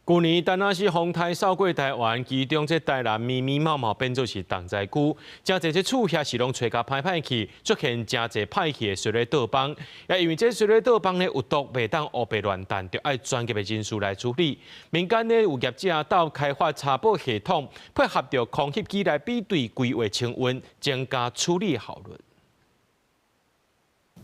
去年丹那市风台扫过台湾，其中这台南密密麻麻变做是重灾区，真侪这厝遐是拢找甲歹歹去，出现真侪歹去的水雷倒帮，也因为这水雷倒帮呢有毒，袂当乌白乱弹，就爱专业的人士来处理。民间呢有业者到开发查报系统，配合着空气机来比对规划清温，增加处理效率。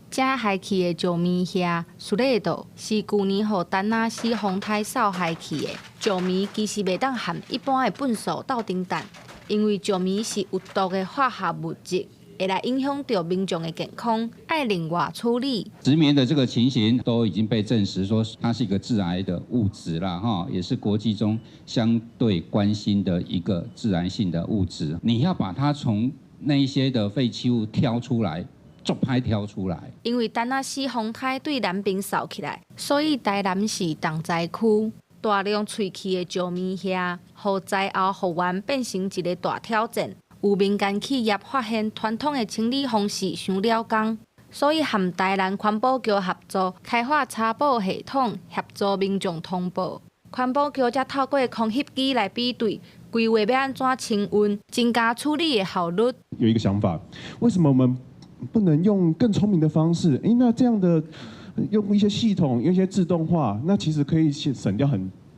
遮害去的石棉遐水雷倒是去年互丹那市风台扫害去的。石棉其实袂当含一般的粪扫斗阵弹，因为石棉是有毒的化学物质，会来影响到民众的健康，爱另外处理。石棉的这个情形都已经被证实说它是一个致癌的物质啦，哈，也是国际中相对关心的一个致癌性的物质。你要把它从那一些的废弃物挑出来。 足歹挑出来，因为丹那市风台对南边扫起来，所以台南市重灾区大量废弃的石棉遐，互灾后复原变成一个大挑战。有民间企业发现传统的清理方式伤了工，所以和台南环保局合作开发查报系统，协助民众通报。环保局则透过空气机来比对，规划要安怎清温，增加处理的效率。有一个想法，为什么我们 不能用更聪明的方式？那这样的用一些系统，用一些自动化，那其实可以省掉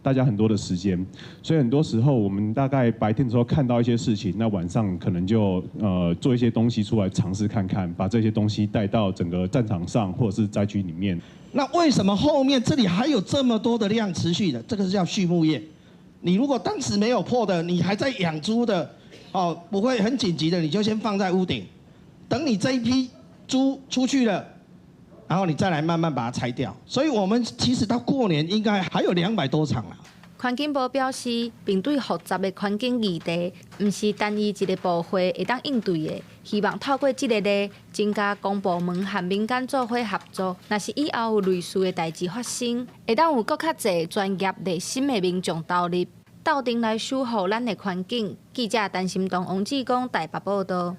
大家很多的时间。所以很多时候，我们大概白天的时候看到一些事情，那晚上可能就做一些东西出来尝试看看，把这些东西带到整个战场上或者是灾区里面。那为什么后面这里还有这么多的量持续的？这个是叫畜牧业。你如果当时没有破的，你还在养猪的，哦，不会很紧急的，你就先放在屋顶。 等你这一批猪出去了，然后你再来慢慢把它拆掉。所以我们其实到过年应该还有200多场啦。环境部表示，面对复杂的环境议题，毋是单一一个部会会当应对的。希望透过这个例，增加公部门和民间做伙合作。若是以后有类似的代志发生，会当有更较侪专业热心的民众投入，斗阵来守护咱的环境。记者陈心东、王志光台北报道。